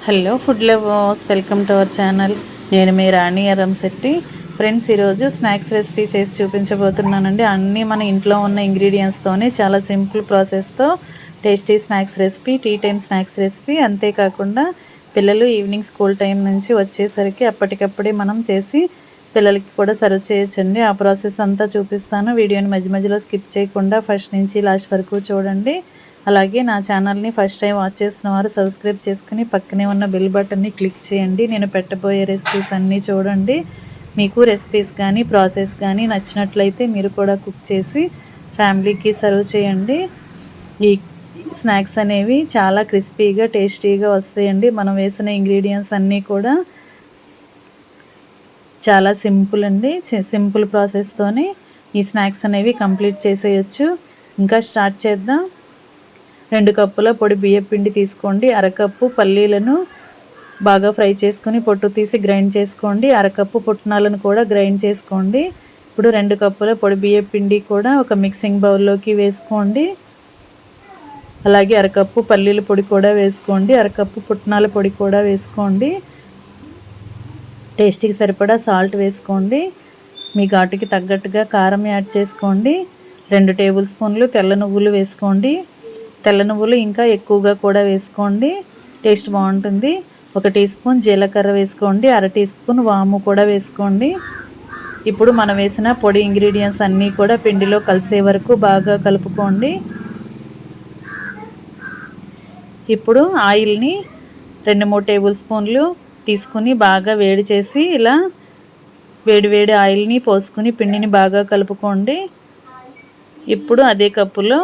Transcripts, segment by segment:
Hello food lovers, welcome to our channel. నేను మీ Rani Aramsetti. Friends, ఈరోజు స్నాక్స్ రెసిపీ చేసి చూపించబోతున్నానండి. అన్నీ మన ఇంట్లో ఉన్న ఇంగ్రీడియంట్స్తోనే చాలా సింపుల్ ప్రాసెస్తో tasty snacks recipe, tea time snacks recipe. అంతేకాకుండా పిల్లలు ఈవినింగ్ స్కూల్ టైం నుంచి వచ్చేసరికి అప్పటికప్పుడే మనం చేసి పిల్లలకి కూడా సర్వ్ చేయొచ్చండి. ఆ ప్రాసెస్ అంతా చూపిస్తాను. వీడియోని మధ్య మధ్యలో స్కిప్ చేయకుండా ఫస్ట్ నుంచి లాస్ట్ వరకు చూడండి. అలాగే నా ఛానల్ని ఫస్ట్ టైం వాచ్ చేసిన వారు సబ్స్క్రైబ్ చేసుకుని పక్కనే ఉన్న బెల్ బటన్ని క్లిక్ చేయండి. నేను పెట్టబోయే రెసిపీస్ అన్నీ చూడండి. మీకు రెసిపీస్ కానీ ప్రాసెస్ కానీ నచ్చినట్లయితే మీరు కూడా కుక్ చేసి ఫ్యామిలీకి సర్వ్ చేయండి. ఈ స్నాక్స్ అనేవి చాలా క్రిస్పీగా టేస్టీగా వస్తాయండి. మనం వేసిన ఇంగ్రీడియంట్స్ అన్నీ కూడా చాలా సింపుల్ అండి. సింపుల్ ప్రాసెస్తోనే ఈ స్నాక్స్ అనేవి కంప్లీట్ చేసేయచ్చు. ఇంకా స్టార్ట్ చేద్దాం. 2 కప్పుల పొడి బియ్యం పిండి తీసుకోండి. అరకప్పు పల్లీలను బాగా ఫ్రై చేసుకుని పొట్టు తీసి గ్రైండ్ చేసుకోండి. అరకప్పు పుట్నాలను కూడా గ్రైండ్ చేసుకోండి. ఇప్పుడు 2 కప్పుల పొడి బియ్యం పిండి కూడా ఒక మిక్సింగ్ బౌల్లోకి వేసుకోండి. అలాగే అరకప్పు పల్లీల పొడి కూడా వేసుకోండి. అరకప్పు పుట్నాల పొడి కూడా వేసుకోండి. టేస్ట్కి సరిపడా సాల్ట్ వేసుకోండి. మీ ఘాటుకి తగ్గట్టుగా కారం యాడ్ చేసుకోండి. 2 టేబుల్ స్పూన్లు తెల్ల నువ్వులు వేసుకోండి. తెల్ల నువ్వులు ఇంకా ఎక్కువగా కూడా వేసుకోండి, టేస్ట్ బాగుంటుంది. 1 టీ స్పూన్ జీలకర్ర వేసుకోండి. 1/2 టీ స్పూన్ వాము కూడా వేసుకోండి. ఇప్పుడు మనం వేసిన పొడి ఇంగ్రీడియంట్స్ అన్నీ కూడా పిండిలో కలిసే వరకు బాగా కలుపుకోండి. ఇప్పుడు ఆయిల్ని 2-3 టేబుల్ స్పూన్లు తీసుకుని బాగా వేడి చేసి ఇలా వేడి ఆయిల్ని పోసుకుని పిండిని బాగా కలుపుకోండి. ఇప్పుడు అదే కప్పులో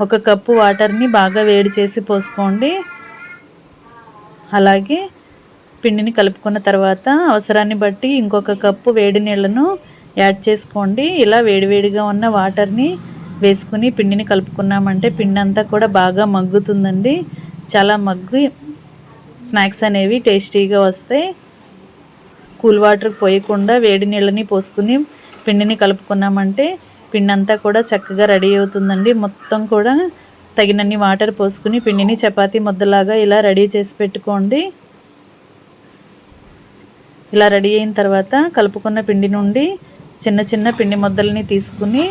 1 కప్పు వాటర్ని బాగా వేడి చేసి పోసుకోండి. అలాగే పిండిని కలుపుకున్న తర్వాత అవసరాన్ని బట్టి ఇంకొక కప్పు వేడి నీళ్ళను యాడ్ చేసుకోండి. ఇలా వేడిగా ఉన్న వాటర్ని వేసుకుని పిండిని కలుపుకున్నామంటే పిండి అంతా కూడా బాగా మగ్గుతుందండి. చాలా మగ్గి స్నాక్స్ అనేవి టేస్టీగా వస్తాయి. కూల్ వాటర్ పోయకుండా వేడి నీళ్ళని పోసుకుని పిండిని కలుపుకున్నామంటే పిండి అంతా కూడా చక్కగా రెడీ అవుతుందండి. మొత్తం కూడా తగినన్ని వాటర్ పోసుకుని పిండిని చపాతీ ముద్దలాగా ఇలా రెడీ చేసి పెట్టుకోండి. ఇలా రెడీ అయిన తర్వాత కలుపుకున్న పిండి నుండి చిన్న పిండి ముద్దల్ని తీసుకుని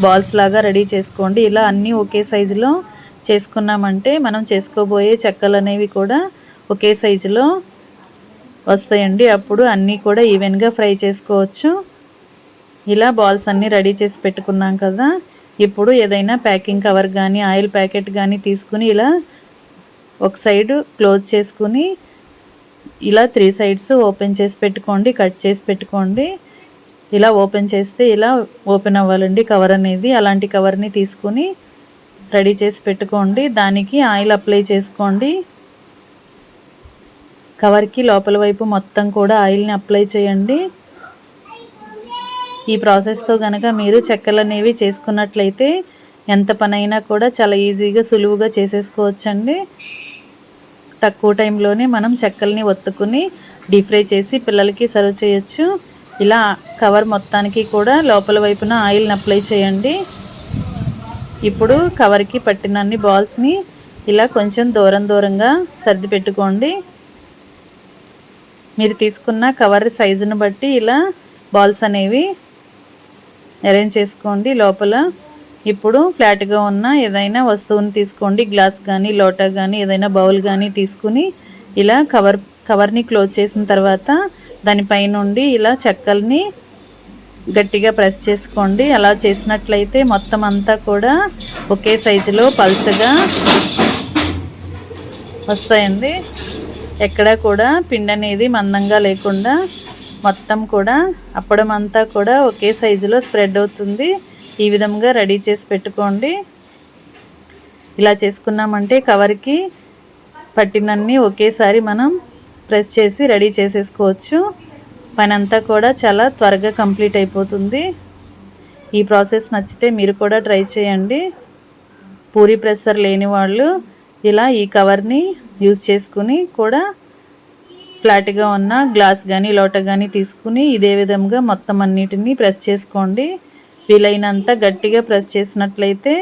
బాల్స్ లాగా రెడీ చేసుకోండి. ఇలా అన్నీ ఒకే సైజులో చేసుకున్నామంటే మనం చేసుకోబోయే చెక్కలు అనేవి కూడా ఒకే సైజులో వస్తాయండి. అప్పుడు అన్నీ కూడా ఈవెన్గా ఫ్రై చేసుకోవచ్చు. ఇలా బాల్స్ అన్నీ రెడీ చేసి పెట్టుకున్నాం కదా. ఇప్పుడు ఏదైనా ప్యాకింగ్ కవర్ కానీ ఆయిల్ ప్యాకెట్ కానీ తీసుకుని ఇలా ఒక సైడ్ క్లోజ్ చేసుకుని ఇలా 3 సైడ్స్ ఓపెన్ చేసి పెట్టుకోండి, కట్ చేసి పెట్టుకోండి. ఇలా ఓపెన్ చేస్తే ఇలా ఓపెన్ అవ్వాలండి కవర్ అనేది. అలాంటి కవర్ని తీసుకుని రెడీ చేసి పెట్టుకోండి. దానికి ఆయిల్ అప్లై చేసుకోండి. కవర్కి లోపల వైపు మొత్తం కూడా ఆయిల్ని అప్లై చేయండి. ఈ ప్రాసెస్తో కనుక మీరు చెక్కలు అనేవి చేసుకున్నట్లయితే ఎంత పనైనా కూడా చాలా ఈజీగా సులువుగా చేసేసుకోవచ్చండి. తక్కువ టైంలోనే మనం చెక్కల్ని ఒత్తుకుని డీప్ ఫ్రై చేసి పిల్లలకి సర్వ్ చేయొచ్చు. ఇలా కవర్ మొత్తానికి కూడా లోపల వైపున ఆయిల్ని అప్లై చేయండి. ఇప్పుడు కవర్కి పట్టినన్ని బాల్స్ని ఇలా కొంచెం దూరంగా సర్ది పెట్టుకోండి. మీరు తీసుకున్న కవర్ సైజును బట్టి ఇలా బాల్స్ అనేవి అరేంజ్ చేసుకోండి లోపల. ఇప్పుడు ఫ్లాట్గా ఉన్న ఏదైనా వస్తువుని తీసుకోండి. గ్లాస్ కానీ లోటా కానీ ఏదైనా బౌల్ కానీ తీసుకుని ఇలా కవర్ని క్లోజ్ చేసిన తర్వాత దానిపై నుండి ఇలా చెక్కల్ని గట్టిగా ప్రెస్ చేసుకోండి. అలా చేసినట్లయితే మొత్తం అంతా కూడా ఒకే సైజులో పల్చగా వస్తాయండి. ఎక్కడా కూడా పిండి అనేది మందంగా లేకుండా మొత్తం కూడా అప్పడం అంతా కూడా ఒకే సైజులో స్ప్రెడ్ అవుతుంది. ఈ విధంగా రెడీ చేసి పెట్టుకోండి. ఇలా చేసుకున్నామంటే కవర్కి పట్టినన్ని ఒకేసారి మనం ప్రెస్ చేసి రెడీ చేసేసుకోవచ్చు. పని అంతా కూడా చాలా త్వరగా కంప్లీట్ అయిపోతుంది. ఈ ప్రాసెస్ నచ్చితే మీరు కూడా ట్రై చేయండి. పూరీ ప్రెస్సర్ లేని వాళ్ళు ఇలా ఈ కవర్ని యూజ్ చేసుకుని కూడా ఫ్లాట్గా ఉన్న గ్లాస్ కానీ లోటా కానీ తీసుకుని ఇదే విధంగా మొత్తం అన్నిటినీ ప్రెస్ చేసుకోండి. వీలైనంత గట్టిగా ప్రెస్ చేసినట్లయితే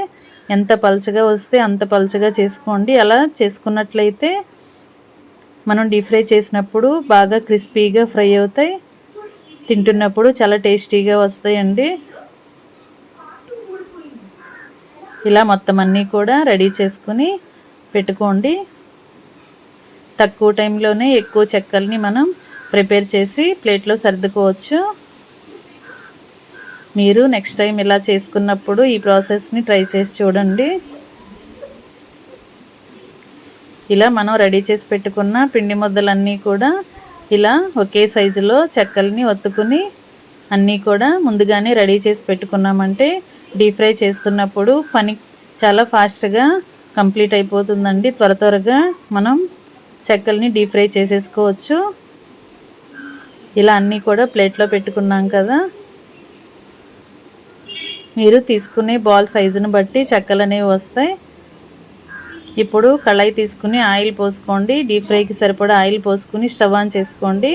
ఎంత పల్చగా వస్తే అంత పల్చగా చేసుకోండి. అలా చేసుకున్నట్లయితే మనం డీప్ ఫ్రై చేసినప్పుడు బాగా క్రిస్పీగా ఫ్రై అవుతాయి, తింటున్నప్పుడు చాలా టేస్టీగా వస్తాయండి. ఇలా మొత్తం అన్నీ కూడా రెడీ చేసుకుని పెట్టుకోండి. తక్కువ టైంలోనే ఎక్కువ చెక్కల్ని మనం ప్రిపేర్ చేసి ప్లేట్లో సర్దుకోవచ్చు. మీరు నెక్స్ట్ టైం ఇలా చేసుకున్నప్పుడు ఈ ప్రాసెస్ని ట్రై చేసి చూడండి. ఇలా మనం రెడీ చేసి పెట్టుకున్న పిండి ముద్దలన్నీ కూడా ఇలా ఒకే సైజులో చెక్కల్ని ఒత్తుకుని అన్నీ కూడా ముందుగానే రెడీ చేసి పెట్టుకున్నామంటే డీప్ ఫ్రై చేస్తున్నప్పుడు పని చాలా ఫాస్ట్గా కంప్లీట్ అయిపోతుందండి. త్వరగా మనం చెక్కల్ని డీప్ ఫ్రై చేసేసుకోవచ్చు. ఇలా అన్నీ కూడా ప్లేట్లో పెట్టుకున్నాం కదా. మీరు తీసుకునే బాల్ సైజుని బట్టి చెక్కలు అనేవి వస్తాయి. ఇప్పుడు కళాయి తీసుకుని ఆయిల్ పోసుకోండి. డీప్ ఫ్రైకి సరిపడా ఆయిల్ పోసుకుని స్టవ్ ఆన్ చేసుకోండి.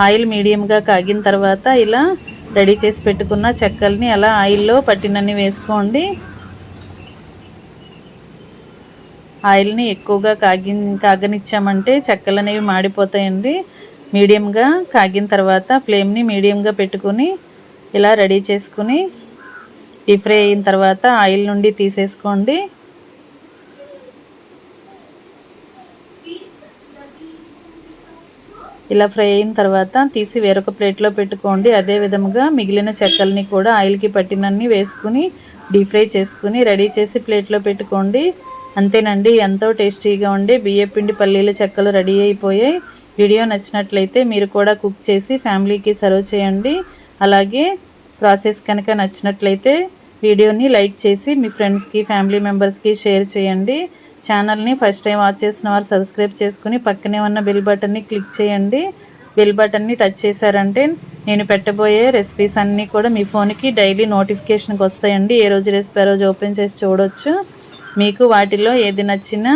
ఆయిల్ మీడియంగా కాగిన తర్వాత ఇలా రెడీ చేసి పెట్టుకున్న చెక్కల్ని అలా ఆయిల్లో పట్టినన్ని వేసుకోండి. ఆయిల్ని ఎక్కువగా కాగనిచ్చామంటే చెక్కలు అనేవి మాడిపోతాయండి. మీడియంగా కాగిన తర్వాత ఫ్లేమ్ని మీడియంగా పెట్టుకుని ఇలా రెడీ చేసుకుని డీప్ ఫ్రై అయిన తర్వాత ఆయిల్ నుండి తీసేసుకోండి. ఇలా ఫ్రై అయిన తర్వాత తీసి వేరొక ప్లేట్లో పెట్టుకోండి. అదే విధముగా మిగిలిన చెక్కల్ని కూడా ఆయిల్కి పట్టినన్ని వేసుకుని డీప్ ఫ్రై చేసుకుని రెడీ చేసి ప్లేట్లో పెట్టుకోండి. అంతేనండి, ఎంతో టేస్టీగా ఉండే బియ్యపిండి పల్లీల చెక్కలు రెడీ అయిపోయాయి. వీడియో నచ్చినట్లయితే మీరు కూడా కుక్ చేసి ఫ్యామిలీకి సర్వ్ చేయండి. అలాగే ప్రాసెస్ కనుక నచ్చినట్లయితే వీడియోని లైక్ చేసి మీ ఫ్రెండ్స్కి ఫ్యామిలీ మెంబర్స్కి షేర్ చేయండి. ఛానల్ని ఫస్ట్ టైం వాచ్ చేసిన వారు సబ్స్క్రైబ్ చేసుకుని పక్కనే ఉన్న బెల్ బటన్ని క్లిక్ చేయండి. బెల్ బటన్ని టచ్ చేశారంటే నేను పెట్టబోయే రెసిపీస్ అన్నీ కూడా మీ ఫోన్కి డైలీ నోటిఫికేషన్కి వస్తాయండి. ఏ రోజు రెసిపీ ఆ రోజు ఓపెన్ చేసి చూడవచ్చు. మీకు వాటిలో ఏది నచ్చినా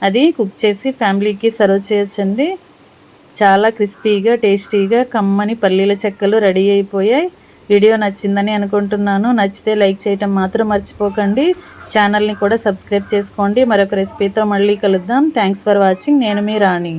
అది కుక్ చేసి ఫ్యామిలీకి సర్వ్ చేయొచ్చండి. చాలా క్రిస్పీగా టేస్టీగా కమ్మని పల్లీల చెక్కలు రెడీ అయిపోయాయి. వీడియో నచ్చిందని అనుకుంటున్నాను. నచ్చితే లైక్ చేయటం మాత్రం మర్చిపోకండి. ఛానల్ని కూడా సబ్స్క్రైబ్ చేసుకోండి. మరొక రెసిపీతో మళ్ళీ కలుద్దాం. Thanks for watching. నేను మీ రాణి.